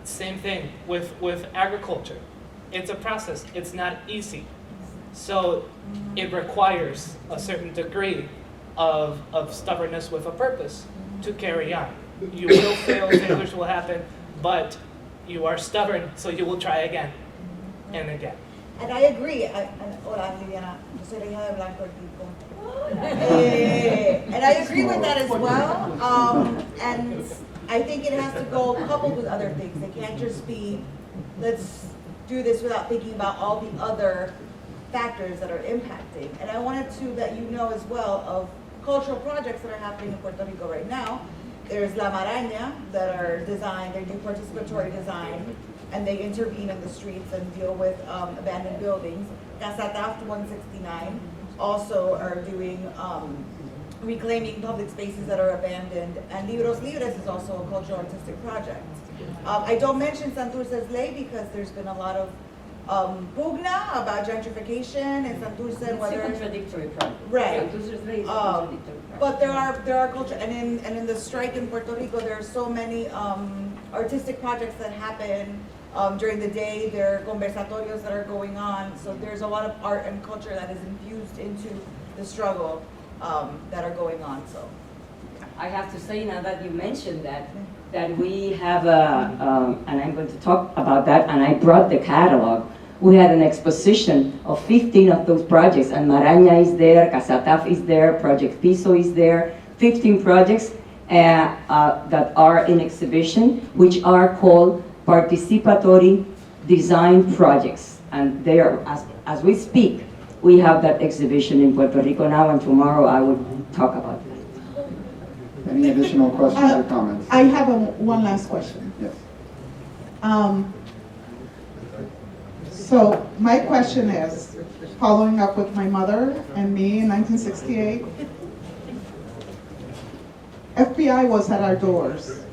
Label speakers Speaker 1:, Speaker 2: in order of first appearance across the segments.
Speaker 1: Same thing with agriculture. It's a process. It's not easy. So it requires a certain degree of stubbornness with a purpose to carry on. You will fail, failures will happen, but you are stubborn, so you will try again and again.
Speaker 2: And I agree. Hola, Viviana. Yo soy la hija de Blanco Tico. And I agree with that as well. And I think it has to go coupled with other things. It can't just be, let's do this without thinking about all the other factors that are impacting. And I wanted to let you know as well of cultural projects that are happening in Puerto Rico right now. There's La Maraña that are designed, they do participatory design, and they intervene in the streets and deal with abandoned buildings. Casataft 169 also are doing reclaiming public spaces that are abandoned. And Libros Libres is also a cultural artistic project. I don't mention Santurce's ley because there's been a lot of pugna about gentrification and Santurce and whether
Speaker 3: it's a contradictory project.
Speaker 2: Right.
Speaker 3: Santurce's ley is a contradictory project.
Speaker 2: But there are culture, and in the strike in Puerto Rico, there are so many artistic projects that happen during the day. There are conversatorios that are going on. So there's a lot of art and culture that is infused into the struggle that are going on. So
Speaker 3: I have to say now that you mentioned that we have and I'm going to talk about that, and I brought the catalog. We had an exposition of 15 of those projects, and Maraña is there, Casataf is there, Project Piso is there, 15 projects that are in exhibition, which are called participatory design projects. And they are, as we speak, we have that exhibition in Puerto Rico now, and tomorrow I will talk about that.
Speaker 4: Any additional questions or comments?
Speaker 5: I have one last question.
Speaker 4: Yes.
Speaker 5: So my question is, following up with my mother and me in 1968, FBI was at our doors.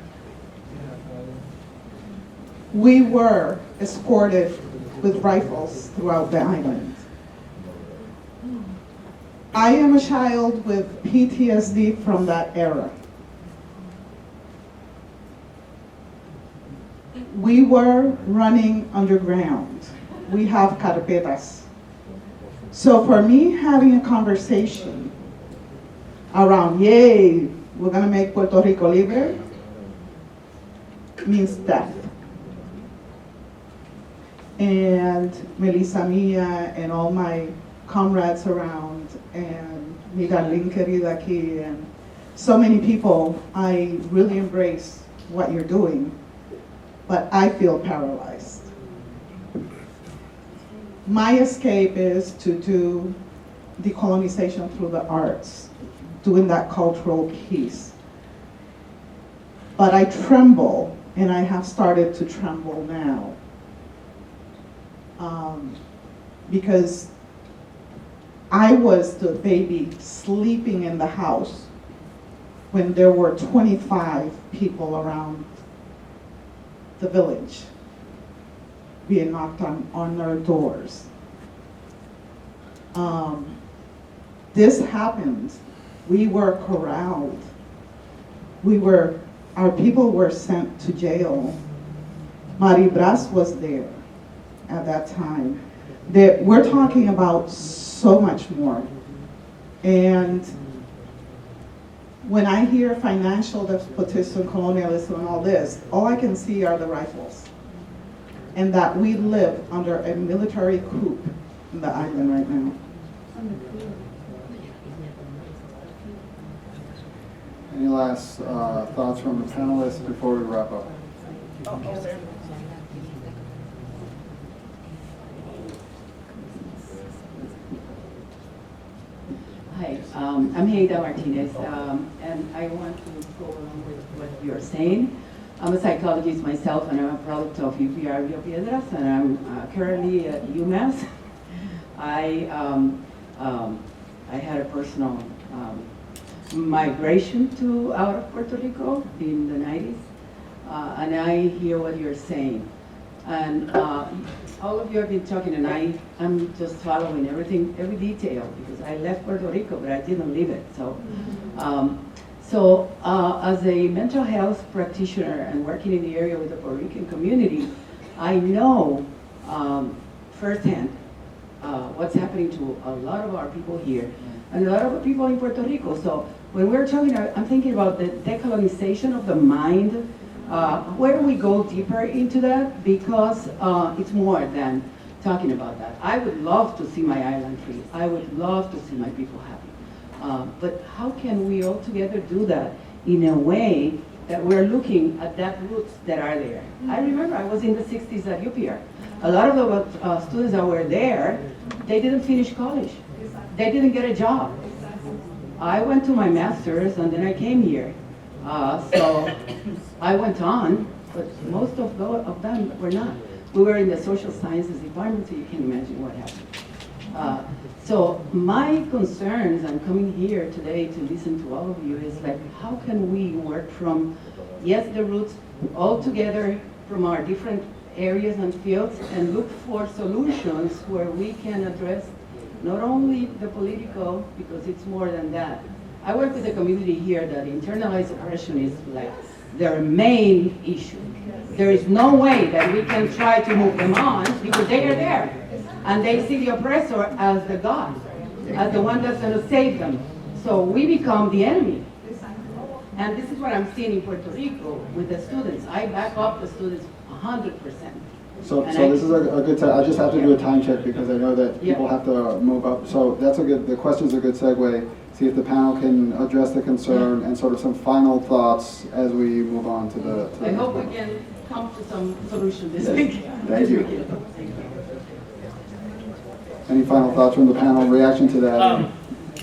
Speaker 5: We were escorted with rifles throughout the island. I am a child with PTSD from that era. We were running underground. We have carpetas. So for me, having a conversation around, yay, we're gonna make Puerto Rico libre, means death. And Melissa Mia and all my comrades around, and mi darling querida aquí, and so many people, I really embrace what you're doing, but I feel paralyzed. My escape is to do decolonization through the arts, doing that cultural piece. But I tremble, and I have started to tremble now, because I was the baby sleeping in the house when there were 25 people around the village being knocked on their doors. This happened. We were corralled. Our people were sent to jail. Maribras was there at that time. We're talking about so much more. And when I hear financial despotism, colonialism, and all this, all I can see are the rifles. And that we live under a military coup in the island right now.
Speaker 4: Any last thoughts from the panelists before we wrap up?
Speaker 6: Hi, I'm Heida Martinez, and I want to go along with what you're saying. I'm a psychologist myself, and I'm a product of UPR Rio Piedras, and I'm currently at UMass. I had a personal migration out of Puerto Rico in the 90s, and I hear what you're saying. And all of you have been talking, and I'm just following everything, every detail, because I left Puerto Rico, but I didn't leave it. So, So as a mental health practitioner and working in the area with the Puerto Rican community, I know firsthand what's happening to a lot of our people here and a lot of the people in Puerto Rico. So when we're talking, I'm thinking about the decolonization of the mind. Where do we go deeper into that? Because it's more than talking about that. I would love to see my island free. I would love to see my people happy. But how can we all together do that in a way that we're looking at that roots that are there? I remember I was in the 60s at UPR. A lot of the students that were there, they didn't finish college. They didn't get a job. I went to my master's and then I came here. So I went on, but most of them were not. We were in the social sciences department, so you can imagine what happened. So my concerns, I'm coming here today to listen to all of you, is like, how can we work from, yes, the roots, all together from our different areas and fields, and look for solutions where we can address not only the political, because it's more than that. I work with a community here that internalized oppression is like their main issue. There is no way that we can try to move them on because they are there. And they see the oppressor as the God, as the one that's going to save them. So we become the enemy. And this is what I'm seeing in Puerto Rico with the students. I back up the students 100%.
Speaker 4: So this is a good time. I just have to do a time check because I know that people have to move up. So that's a good, the question's a good segue. See if the panel can address the concern and sort of some final thoughts as we move on to the
Speaker 6: I hope we can come to some solution this week.
Speaker 4: Thank you. Any final thoughts from the panel? Reaction to that?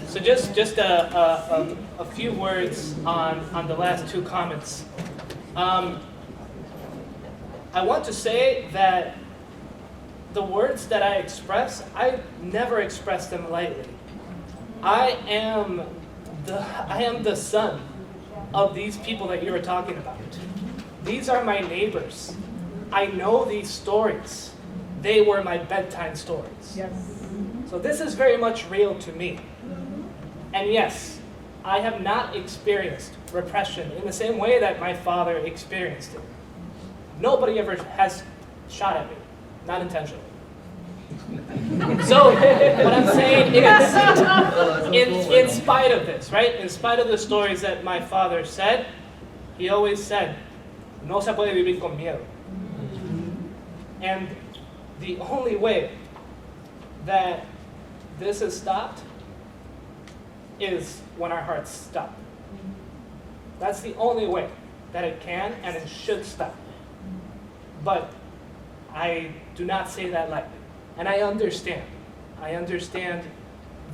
Speaker 1: So just a few words on the last two comments. I want to say that the words that I express, I never express them lightly. I am the son of these people that you were talking about. These are my neighbors. I know these stories. They were my bedtime stories.
Speaker 2: Yes.
Speaker 1: So this is very much real to me. And yes, I have not experienced repression in the same way that my father experienced it. Nobody ever has shot at me, not intentionally. So what I'm saying is, in spite of this, right? In spite of the stories that my father said, he always said, "No se puede vivir con miedo." And the only way that this is stopped is when our hearts stop. That's the only way that it can and it should stop. But I do not say that lightly. And I understand. I understand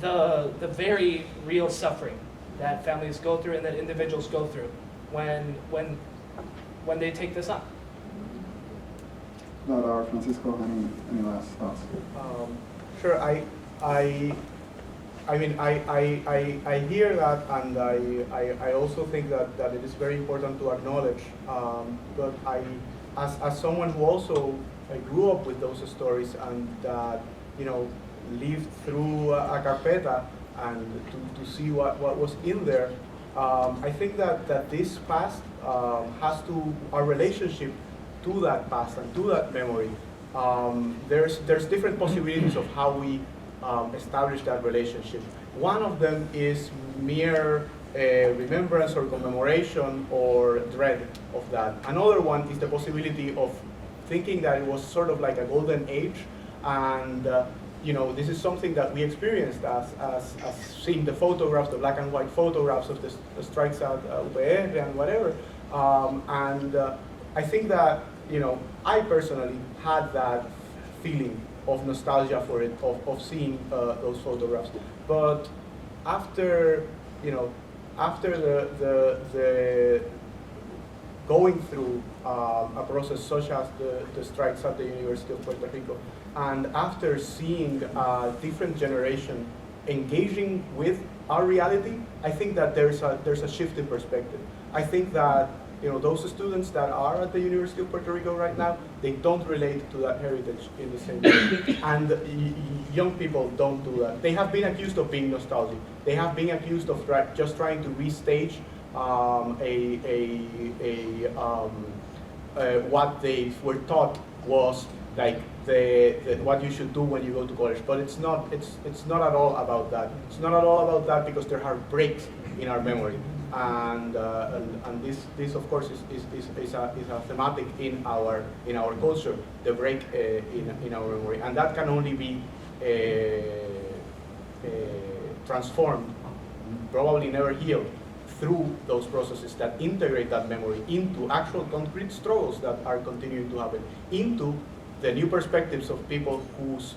Speaker 1: the very real suffering that families go through and that individuals go through when they take this on.
Speaker 4: Francisco, any last thoughts?
Speaker 7: Sure. I mean, I hear that, and I also think that it is very important to acknowledge. But as someone who also grew up with those stories and lived through a carpeta and to see what was in there, I think that this past has to, our relationship to that past and to that memory. There's different possibilities of how we establish that relationship. One of them is mere remembrance or commemoration or dread of that. Another one is the possibility of thinking that it was sort of like a golden age, and this is something that we experienced as seeing the photographs, the black and white photographs of the strikes at UPR and whatever. I think that I personally had that feeling of nostalgia for it, of seeing those photographs. But after the going through a process such as the strikes at the University of Puerto Rico, and after seeing a different generation engaging with our reality, I think that there's a shift in perspective. I think that those students that are at the University of Puerto Rico right now, they don't relate to that heritage in the same way. And young people don't do that. They have been accused of being nostalgic. They have been accused of just trying to restage what they were taught was like what you should do when you go to college. But it's not at all about that. It's not at all about that because there are breaks in our memory, and this of course is a thematic in our culture, the break in our memory, and that can only be transformed, probably never healed, through those processes that integrate that memory into actual concrete struggles that are continuing to happen, into the new perspectives of people whose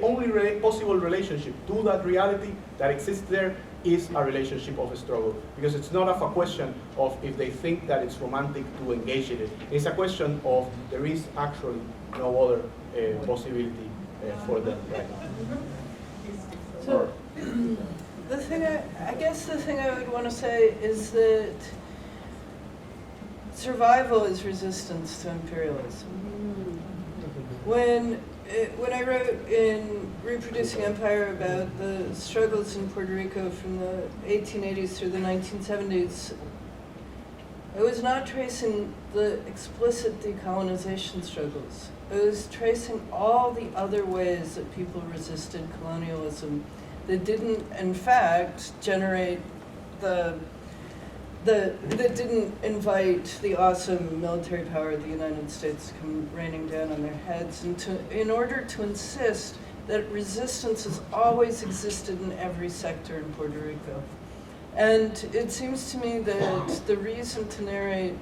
Speaker 7: only possible relationship to that reality that exists there is a relationship of a struggle. Because it's not a question of if they think that it's romantic to engage in it. It's a question of there is actually no other possibility for them right now.
Speaker 8: So, I guess the thing I would want to say is that survival is resistance to imperialism. When I wrote in Reproducing Empire about the struggles in Puerto Rico from the 1880s through the 1970s, I was not tracing the explicit decolonization struggles. I was tracing all the other ways that people resisted colonialism that didn't, in fact, generate that didn't invite the awesome military power of the United States to come raining down on their heads, and in order to insist that resistance has always existed in every sector in Puerto Rico. And it seems to me that the reason to narrate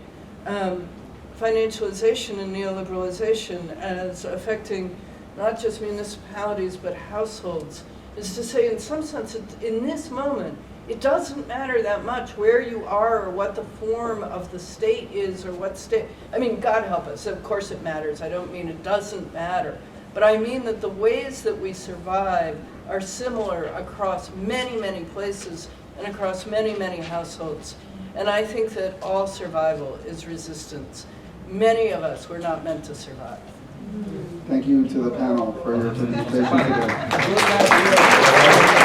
Speaker 8: financialization and neoliberalization as affecting not just municipalities but households is to say, in some sense, in this moment, it doesn't matter that much where you are or what the form of the state is or what state. I mean, God help us, of course it matters. I don't mean it doesn't matter. But I mean that the ways that we survive are similar across many, many places and across many, many households. And I think that all survival is resistance. Many of us were not meant to survive.
Speaker 4: Thank you to the panel for your participation today.